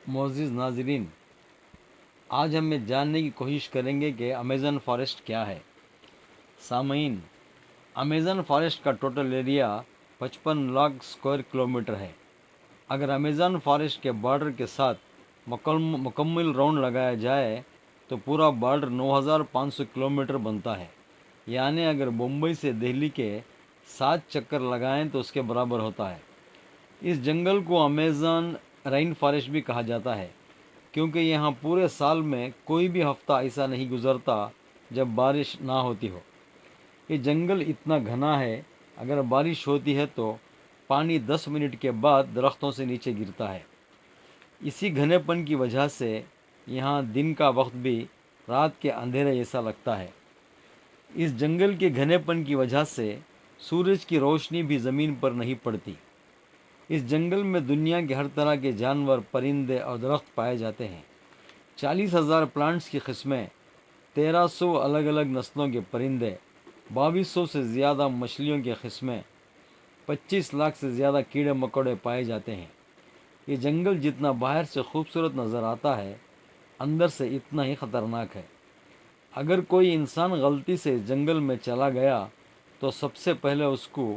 معزز ناظرین، آج ہم یہ جاننے کی کوشش کریں گے کہ امیزن فارسٹ کیا ہے۔ سامعین، امیزن فارسٹ کا total area 55 lakh square kilometre ہے۔ اگر امیزن فارسٹ کے بارڈر کے ساتھ مکمل راؤنڈ لگایا جائے تو پورا بارڈر 9500 کلومیٹر بنتا ہے، یعنی اگر بمبئی سے دہلی کے 7 چکر لگائیں تو اس کے برابر ہوتا ہے۔ اس جنگل کو امیزن رین فارسٹ بھی کہا جاتا ہے، کیونکہ یہاں پورے سال میں کوئی بھی ہفتہ ایسا نہیں گزرتا جب بارش نہ ہوتی ہو۔ یہ جنگل اتنا گھنا ہے، اگر بارش ہوتی ہے تو پانی 10 منٹ کے بعد درختوں سے نیچے گرتا ہے۔ اسی گھنے پن کی وجہ سے یہاں دن کا وقت بھی رات کے اندھیرے جیسا لگتا ہے۔ اس جنگل کے گھنے پن کی وجہ سے سورج کی روشنی بھی زمین پر نہیں پڑتی۔ اس جنگل میں دنیا کے ہر طرح کے جانور، پرندے اور درخت پائے جاتے ہیں۔ 40,000 پلانٹس کی قسمیں، 1300 الگ الگ نسلوں کے پرندے، 2200 سے زیادہ مچھلیوں کی قسمیں، 25 لاکھ سے زیادہ کیڑے مکوڑے پائے جاتے ہیں۔ یہ جنگل جتنا باہر سے خوبصورت نظر آتا ہے، اندر سے اتنا ہی خطرناک ہے۔ اگر کوئی انسان غلطی سے اس جنگل میں چلا گیا تو سب سے پہلے اس کو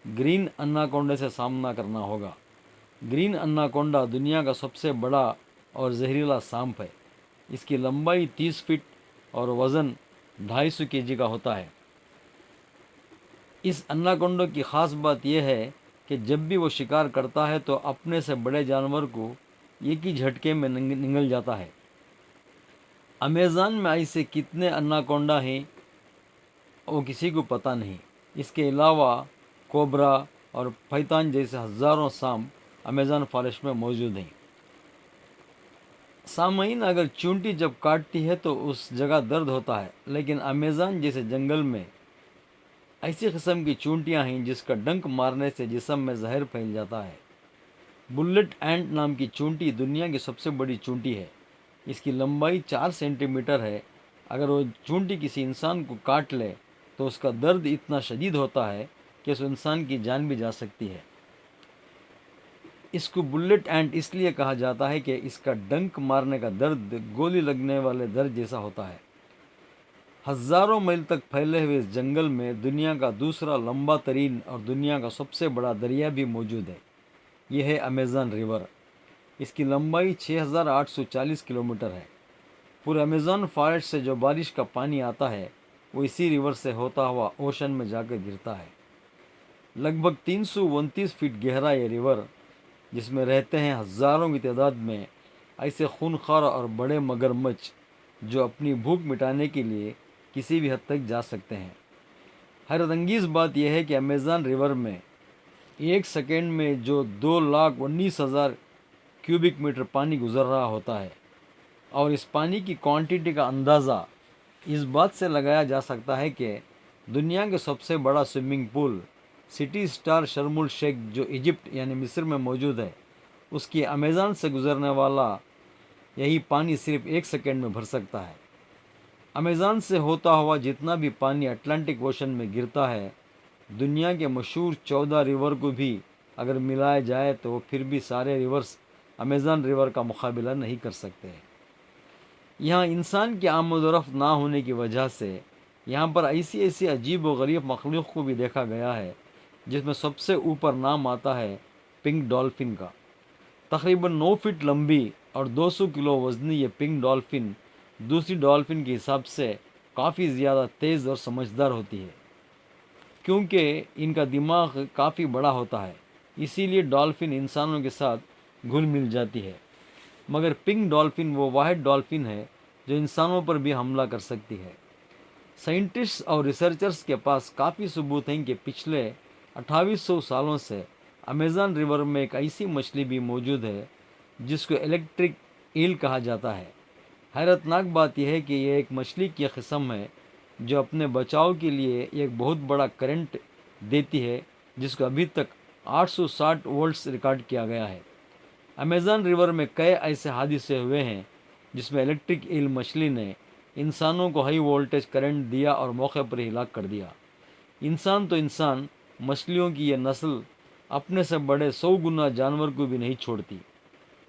گرین اناکونڈا سے سامنا کرنا ہوگا۔ گرین اناکونڈا دنیا کا سب سے بڑا اور زہریلا سانپ ہے۔ اس کی لمبائی 30 فٹ اور وزن 250 kg کا ہوتا ہے۔ اس اناکونڈا کی خاص بات یہ ہے کہ جب بھی وہ شکار کرتا ہے تو اپنے سے بڑے جانور کو ایک ہی جھٹکے میں نگل جاتا ہے۔ امیزن میں ایسے کتنے اناکونڈا ہیں وہ کسی کو پتہ نہیں۔ اس کے علاوہ کوبرا اور پائتھن جیسے ہزاروں سانپ امیزن فارسٹ میں موجود ہیں۔ سامعین، اگر چونٹی جب کاٹتی ہے تو اس جگہ درد ہوتا ہے، لیکن امیزن جیسے جنگل میں ایسی قسم کی چونٹیاں ہیں جس کا ڈنک مارنے سے جسم میں زہر پھیل جاتا ہے۔ بلٹ اینٹ نام کی چونٹی دنیا کی سب سے بڑی چونٹی ہے۔ اس کی لمبائی 4 سینٹی میٹر ہے۔ اگر وہ چونٹی کسی انسان کو کاٹ لے تو اس کا درد اتنا شدید ہوتا ہے کہ اس انسان کی جان بھی جا سکتی ہے۔ اس کو بلٹ اینٹ اس لیے کہا جاتا ہے کہ اس کا ڈنک مارنے کا درد گولی لگنے والے درد جیسا ہوتا ہے۔ ہزاروں میل تک پھیلے ہوئے اس جنگل میں دنیا کا دوسرا لمبا ترین اور دنیا کا سب سے بڑا دریا بھی موجود ہے۔ یہ ہے امیزن ریور۔ اس کی لمبائی 6840 کلومیٹر ہے۔ پورے امیزن فارسٹ سے جو بارش کا پانی آتا ہے وہ اسی ریور سے ہوتا ہوا اوشن میں جا کر گرتا ہے۔ لگ بھگ 329 فٹ گہرا یہ ریور، جس میں رہتے ہیں ہزاروں کی تعداد میں ایسے خونخوار اور بڑے مگرمچھ جو اپنی بھوک مٹانے کے لیے کسی بھی حد تک جا سکتے ہیں۔ حیرت انگیز بات یہ ہے کہ امیزن ریور میں ایک سیکنڈ میں جو 2,19,000 کیوبک میٹر پانی گزر رہا ہوتا ہے، اور اس پانی کی کوانٹٹی کا اندازہ اس بات سے لگایا جا سکتا ہے کہ دنیا کے سب سے بڑا سوئمنگ پول سٹی اسٹار شرم الشیخ جو ایجپٹ یعنی مصر میں موجود ہے، اس کی امیزن سے گزرنے والا یہی پانی صرف 1 سیکنڈ میں بھر سکتا ہے۔ امیزن سے ہوتا ہوا جتنا بھی پانی اٹلانٹک اوشن میں گرتا ہے، دنیا کے مشہور 14 ریور کو بھی اگر ملایا جائے تو وہ پھر بھی سارے ریورز امیزن ریور کا مقابلہ نہیں کر سکتے۔ یہاں انسان کی آمد و رفت نہ ہونے کی وجہ سے یہاں پر ایسی عجیب و غریب مخلوق کو بھی دیکھا گیا ہے، جس میں سب سے اوپر نام آتا ہے پنک ڈولفن کا۔ تقریباً 9 فٹ لمبی اور 200 کلو وزنی یہ پنک ڈولفن دوسری ڈولفن کے حساب سے کافی زیادہ تیز اور سمجھدار ہوتی ہے، کیونکہ ان کا دماغ کافی بڑا ہوتا ہے، اسی لیے ڈولفن انسانوں کے ساتھ گھل مل جاتی ہے۔ مگر پنک ڈولفن وہ واحد ڈولفن ہے جو انسانوں پر بھی حملہ کر سکتی ہے۔ سائنٹسٹ اور ریسرچرز کے پاس کافی ثبوت ہیں کہ پچھلے 2800 سالوں سے امیزن ریور میں ایک ایسی مچھلی بھی موجود ہے جس کو الیکٹرک ایل کہا جاتا ہے۔ حیرت ناک بات یہ ہے کہ یہ ایک مچھلی کی قسم ہے جو اپنے بچاؤ کے لیے ایک بہت بڑا کرنٹ دیتی ہے، جس کو ابھی تک 860 وولٹس ریکارڈ کیا گیا ہے۔ امیزن ریور میں کئی ایسے حادثے ہوئے ہیں جس میں الیکٹرک ایل مچھلی نے انسانوں کو ہائی وولٹیج کرنٹ دیا اور موقع پر ہی ہلاک کر دیا۔ انسان تو انسان، مچھلیوں کی یہ نسل اپنے سے بڑے 100 گنا جانور کو بھی نہیں چھوڑتی۔